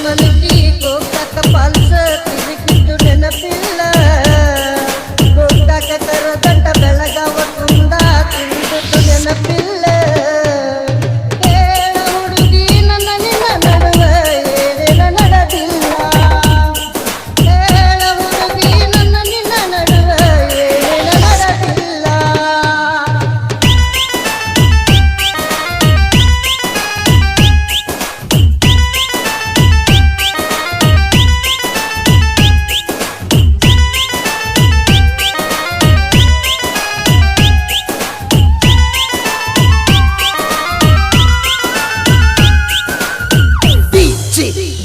ಮಲಗಿ ಗೋಕಾಕ ಪಾಲ್ಸ ತಿರುಗಿದ್ದು ನೆನಪಿಲ್ಲ ಗೋಕಾಕ ಕರದಂಟ ಬೆಳಗಾವ ಕುಂದ ತಿರುಗಿದ್ದು ನೆನಪಿಲ್ಲ ಹೇಳ ಹುಡುಗಿ ನನ್ನ ನಿನ್ನ ನಡುವೆ ಏನೇನ ನಡೆದಿಲ್ಲ ಹೇಳ ಹುಡುಗಿ ನನ್ನ ನಿನ್ನ ನಡುವೆ ಏನೇನ ನಡೆದಿಲ್ಲ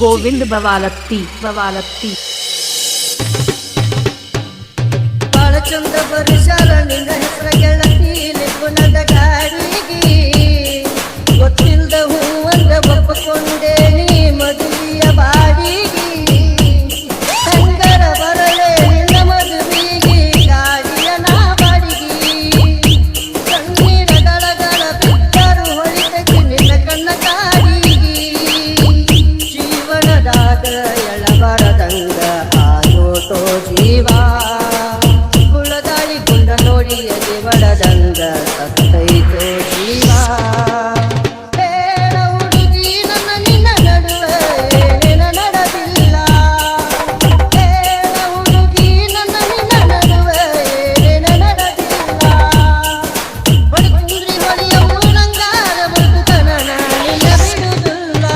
ಗೋವಿಂದ ಬವಾಲತ್ತಿ ಬವಾಲತ್ತಿ ಬಾಳ ಚಂದ ಬರಿಸಾರ ನಿನ್ನ ಹೆಸರ ಗೆಳತಿ ನಿಪುಣದ ಗಾಡಿಗೆ ಗೊತ್ತಿಲ್ದ ಹೂವಂದ ಒಪ್ಪಕೊಂಡೆ ನೀ ಮದುವೆಯ ಬಾಡಿಗೆ ಹಂಗರ ಬರಲೆ ನಿನ್ನ ಮದುವೆಗೆ ಗಾಡಿಯ ನಾ ಬಾಡಿಗೆ ಕಣ್ಣೀರ ಗಳಗಳ ಬಿಟ್ಟರು ಹೊಳಿತಕ್ಕೆ ನಿನ್ನ ಕಣ್ಣ ಕಾಡಿಗೆ ಜೀವನದಾಗ ಎಳಬರದಂಗ ಆಯೋಟೋ ಜೀವ ಗುಳದಾಳಿ ಗುಂಡ ನೋಡಿಯ ಜೀವನದಂಗ ಸತ್ತೈತೋ ಜೀವ ಹೇಳ ಹುಡುಗಿ ನನ್ನ ನಿನ್ನ ನಡುವೆ ಏನೇನ ನಡೆದಿಲ್ಲ ಹೇಳ ಹುಡುಗಿ ನನ್ನ ನಿನ್ನ ನಡುವೆ ಏನೇನ ನಡೆದಿಲ್ಲ ಹೊಡಿಕುಂದ್ರಿ ಹೊಡಿಯ ಊರಂಗಾರ ಬದುಕನ ನಿನ್ನ ಬಿಡುವುದಿಲ್ಲ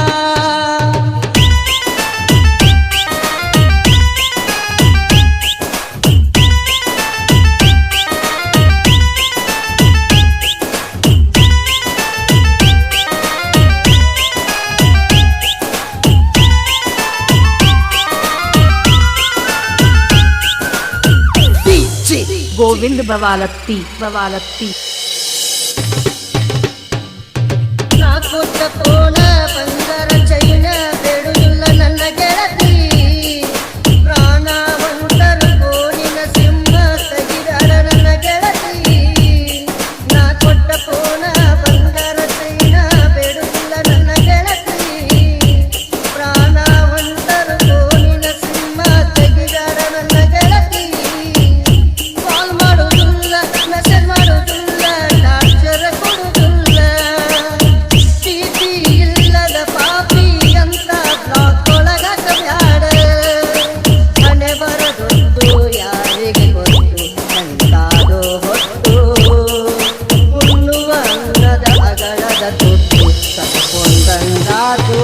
ಗೋವಿಂದ ಬವಾಲತ್ತಿ ಬವಾಲತ್ತಿ ನಾ ಕೊಟ್ಟ ಪೋಣ ಬಂಗಾರ ಚೈನ ಬೇಡುವುದಿಲ್ಲ ನನ್ನ ಗೆಳತಿ ಪ್ರಾಣ ಹೊಂಟರು ಗೋಣಿನ ಸಿಂಹ ತೆಗಿದಾರ ನನ್ನ ಗೆಳತಿ ನಾ ಕೊಟ್ಟ ಪೋಣ ಬಂಗಾರ ಚೈನ ಬೇಡುವುದಿಲ್ಲ ನನ್ನ ಗೆಳತಿ ಪ್ರಾಣ ಹೊಂಟರು ಗೋಣಿನ ಸಿಂಹ ತೆಗಿದಾರ ನನ್ನ ಗೆಳತಿ ಕಾಲ್ ಮಾಡೋದಿಲ್ಲ ಮೆಸೇಜ್ ಮಾಡೋದಿಲ್ಲ ಟಾರ್ಚರ್ ಕೊಡುವುದಿಲ್ಲ ಪ್ರೀತಿ ಇಲ್ಲದ ಪಾಪಿ ಅಂತ ಬ್ಲಾಕ್ ಒಳಗಾಕ ಬ್ಯಾಡ ಹಣೆ ಬರದೊತ್ತು ಯಾರಿಗೆ ಗೊತ್ತು ಎಂತಾದೋ ಹೊತ್ತು ಉಣ್ಣುವ ಅನ್ನದ ಅಗಳದ ತುತ್ತು ತಗೊಂಡಂಗಾತು